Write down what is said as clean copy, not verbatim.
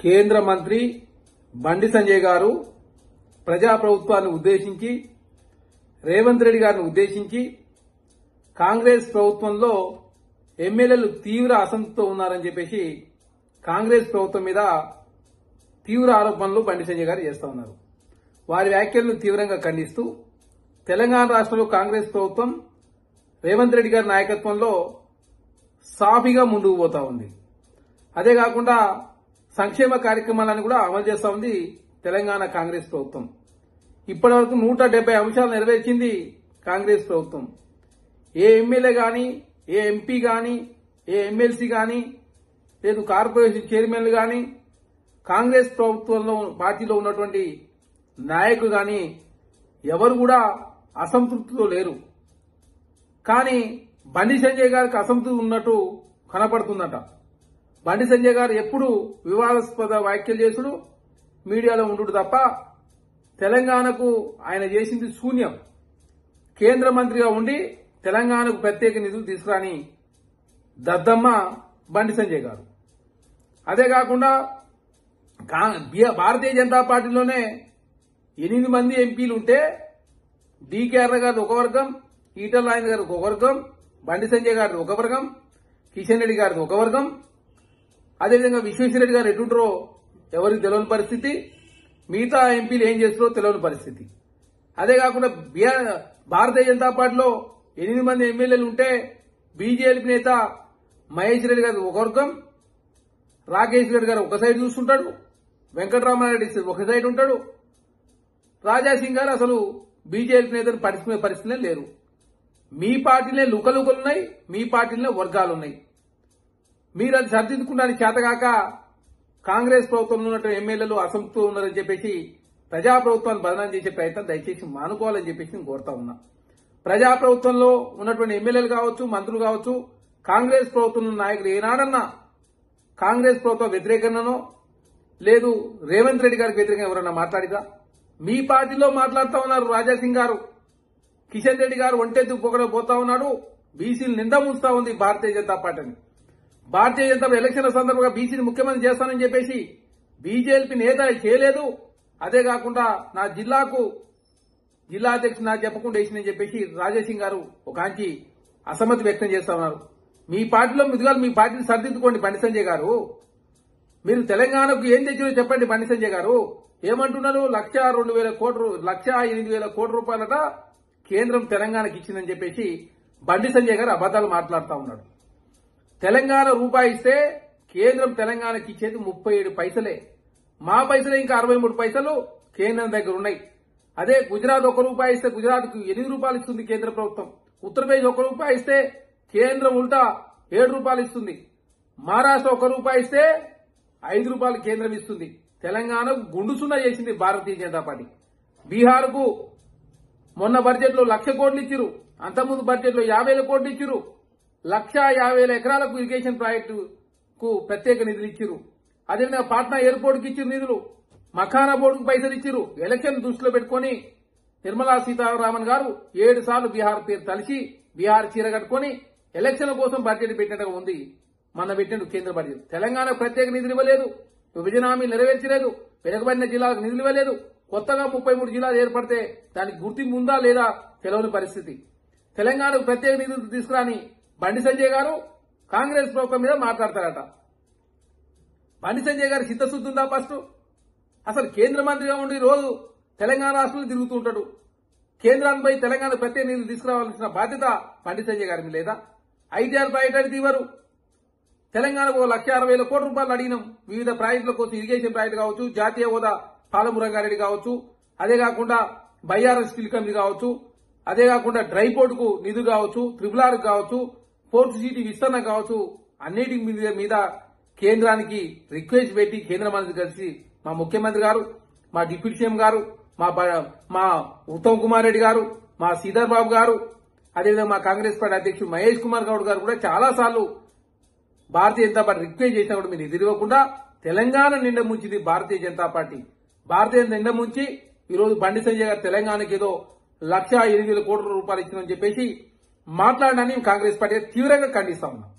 కేంద్ర మంత్రి బండి సంజయ్ గారు ప్రజాప్రభుత్వాన్ని ఉద్దేశించి రేవంత్ రెడ్డి గారిని ఉద్దేశించి కాంగ్రెస్ ప్రభుత్వంలో ఎమ్మెల్యేలు తీవ్ర అసంతృప్తితో ఉన్నారని చెప్పేసి కాంగ్రెస్ ప్రభుత్వం మీద తీవ్ర ఆరోపణలు బండి సంజయ్ గారు చేస్తా ఉన్నారు. వారి వ్యాఖ్యలను తీవ్రంగా ఖండిస్తూ తెలంగాణ రాష్ట్రంలో కాంగ్రెస్ ప్రభుత్వం రేవంత్ రెడ్డి గారి నాయకత్వంలో సాఫీగా ముందుకు పోతా ఉంది. అదే కాకుండా సంక్షేమ కార్యక్రమాలను కూడా అమలు చేస్తా ఉంది తెలంగాణ కాంగ్రెస్ ప్రభుత్వం. ఇప్పటివరకు 170 అంశాలు నెరవేర్చింది కాంగ్రెస్ ప్రభుత్వం. ఏ ఎమ్మెల్యే గాని, ఏ ఎంపీ గాని, ఏ ఎమ్మెల్సీ గాని, లేదు కార్పొరేషన్ చైర్మన్లు గాని, కాంగ్రెస్ ప్రభుత్వంలో పార్టీలో ఉన్నటువంటి నాయకులు గాని ఎవరు కూడా అసంతృప్తితో లేరు. కానీ బండి సంజయ్ గారికి అసంతృప్తి ఉన్నట్టు కనపడుతుందట. బండి సంజయ్ గారు ఎప్పుడు వివాదాస్పద వ్యాఖ్యలు చేసుడు, మీడియాలో ఉండు తప్ప తెలంగాణకు ఆయన చేసింది శూన్యం. కేంద్ర మంత్రిగా ఉండి తెలంగాణకు ప్రత్యేక నిధులు తీసుకురాని దద్దమ్మ బండి సంజయ్ గారు. అదే కాకుండా భారతీయ జనతా పార్టీలోనే 8 మంది ఎంపీలు ఉంటే డీకేఆర్ గారు ఒక వర్గం, ఈటల రాజేంద్ర గారు ఒక వర్గం, బండి సంజయ్ గారిది ఒక వర్గం, కిషన్ రెడ్డి గారిది ఒక వర్గం, అదేవిధంగా విశ్వేశ్వరరెడ్డి గారు ఎటుంటారో ఎవరికి తెలియని పరిస్థితి, మిగతా ఎంపీలు ఏం చేస్తారో తెలియని పరిస్థితి. అదే కాకుండా భారతీయ జనతా పార్టీలో 8 మంది ఎమ్మెల్యేలు ఉంటే బీజేపీ నేత మహేష్ రెడ్డి గారు ఒక వర్గం, రాకేష్ రెడ్డి గారు ఒక సైడ్ చూస్తుంటాడు, వెంకటరామారెడ్డి ఒక సైడ్ ఉంటాడు, రాజాసింగ్ గారు అసలు బీజేపీ నేతను పట్టించుకునే పరిస్థితులే లేరు. మీ పార్టీలే లుకలుకలున్నాయి, మీ పార్టీలే వర్గాలున్నాయి. మీరు అది సర్దిద్దుకుంటానికి చేతగాక కాంగ్రెస్ ప్రభుత్వంలో ఉన్నట్టు ఎమ్మెల్యేలు అసంతృప్తితో ఉన్నారని చెప్పేసి ప్రజాప్రభుత్వాన్ని బదనాం చేసే ప్రయత్నం దయచేసి మానుకోవాలని చెప్పేసి నేను కోరుతా ఉన్నా. ప్రజాప్రభుత్వంలో ఉన్నటువంటి ఎమ్మెల్యేలు కావచ్చు, మంత్రులు కావచ్చు, కాంగ్రెస్ ప్రభుత్వంలో నాయకులు ఏనాడన్నా కాంగ్రెస్ ప్రభుత్వ వ్యతిరేకనో లేదు రేవంత్ రెడ్డి గారికి వ్యతిరేకంగా ఎవరన్నా మాట్లాడిదా? మీ పార్టీలో మాట్లాడుతూ ఉన్నారు రాజాసింగ్ గారు, కిషన్ రెడ్డి గారు ఒంటెత్తు పొగడ పోతా ఉన్నాడు, బీసీలు నిండా ముంచుతా ఉంది భారతీయ జనతా పార్టీని. భారతీయ జనతా ఎలక్షన్ల సందర్భంగా బీసీని ముఖ్యమంత్రి చేస్తానని చెప్పేసి బీజేపీ నేత చేయలేదు. అదే కాకుండా నా జిల్లాకు జిల్లా అధ్యక్షుడు నాకు చెప్పకుండా వేసిందని చెప్పేసి రాజాసింగ్ గారు ఒక ఆంచి అసమ్మతి వ్యక్తం చేస్తా ఉన్నారు. మీ పార్టీలో ముదుగాలు మీ పార్టీని సర్దిద్దుకోండి బండి సంజయ్ గారు. మీరు తెలంగాణకు ఏం తెచ్చినో చెప్పండి బండి సంజయ్ గారు. ఏమంటున్నారు? 1,08,000 కోట్ల రూపాయలట కేంద్రం తెలంగాణకి ఇచ్చిందని చెప్పేసి బండి సంజయ్ గారు అబద్దాలు మాట్లాడుతూ ఉన్నాడు. తెలంగాణ రూపాయి ఇస్తే కేంద్రం తెలంగాణకి ఇచ్చేది 37 పైసలే. మా పైసలే ఇంకా 63 పైసలు కేంద్రం దగ్గర ఉన్నాయి. అదే గుజరాత్ 1 రూపాయి ఇస్తే గుజరాత్కు 8 రూపాయలు ఇస్తుంది కేంద్ర ప్రభుత్వం. ఉత్తరప్రదేశ్ 1 రూపాయి ఇస్తే కేంద్రం ఉల్టా 7 రూపాయలు ఇస్తుంది. మహారాష్ట్ర 1 రూపాయి ఇస్తే 5 రూపాయలు కేంద్రం ఇస్తుంది. తెలంగాణకు గుండు సున్నా చేసింది భారతీయ జనతా పార్టీ. బీహార్కు మొన్న బడ్జెట్లో 1,00,000 కోట్లు ఇచ్చిరు, అంతకుముందు బడ్జెట్లో 50,000 కోట్లు ఇచ్చిరు. 1,50,000 ఎకరాలకు ఇరిగేషన్ ప్రాజెక్టుకు ప్రత్యేక నిధులు ఇచ్చిరు. అదేవిధంగా పాట్నా ఎయిర్పోర్ట్ కి ఇచ్చిన నిధులు, మఖానా బోర్డుకు పైసలు ఇచ్చిరు. ఎలక్షన్ దృష్టిలో పెట్టుకుని నిర్మలా సీతారామన్ గారు 7 సార్లు బీహార్ పేరు తలిచి బీహార్ చీర కట్టుకుని ఎలక్షన్ల కోసం బడ్జెట్ పెట్టినట్టుగా ఉంది. మన పెట్టిన కేంద్ర బడ్జెట్ తెలంగాణ ప్రత్యేక నిధులు ఇవ్వలేదు, విభజన హామీ నెరవేర్చలేదు, వెనుకబడిన జిల్లాలకు నిధులు ఇవ్వలేదు. కొత్తగా 33 జిల్లాలు ఏర్పడితే దానికి గుర్తింపు ఉందా లేదా తెలియని పరిస్థితి. తెలంగాణకు ప్రత్యేక నిధులు తీసుకురాని బండి సంజయ్ గారు కాంగ్రెస్ ప్రభుత్వం మీద మాట్లాడతారట. బండి సంజయ్ గారు చిత్తశుద్ధి ఉందా? ఫస్ట్ అసలు కేంద్ర మంత్రిగా ఉండి రోజు తెలంగాణ రాష్ట్రంలో తిరుగుతుంటాడు. కేంద్రానికి తెలంగాణ ప్రత్యేక నిధులు తీసుకురావాల్సిన బాధ్యత బండి సంజయ్ గారి లేదా? ఐటీఆర్ ప్రాజెక్టు తీవరు. తెలంగాణకు 1,60,000 కోట్ల రూపాయలు అడిగినాం వివిధ ప్రాజెక్టుల కోసం. ఇరిగేషన్ ప్రాజెక్టు కావచ్చు, జాతీయ హోదా పాలమూరు రంగారెడ్డి కావచ్చు, అదే కాకుండా బయ్యారం స్టీల్ కంపెనీ కావచ్చు, అదే కాకుండా డ్రై పోర్టుకు నిధులు కావచ్చు, ట్రిపుల్ కావచ్చు, పోర్ట్ సిటీ విస్తరణ కావచ్చు, అన్నిటి మీద కేంద్రానికి రిక్వెస్ట్ పెట్టి కేంద్ర మంత్రి కలిసి మా ముఖ్యమంత్రి గారు, మా డిప్యూటీ సీఎం గారు, మా ఉత్తమ్ కుమార్ రెడ్డి గారు, మా శ్రీధర్ బాబు గారు, అదేవిధంగా మా కాంగ్రెస్ పార్టీ అధ్యక్షుడు మహేష్ కుమార్ గౌడ్ గారు కూడా చాలా సార్లు భారతీయ జనతా పార్టీ రిక్వెస్ట్ చేసినా కూడా మీరు ఎదురవ్వకుండా తెలంగాణ నిండా ముంచింది భారతీయ జనతా పార్టీ. భారతీయ నిండా ముంచి ఈరోజు బండి సంజయ్ గారు తెలంగాణకి ఏదో 1,08,000 కోట్ల రూపాయలు ఇచ్చిందని చెప్పేసి మాట్లాడడాన్ని కాంగ్రెస్ పార్టీ తీవ్రంగా ఖండిస్తా ఉన్నాం.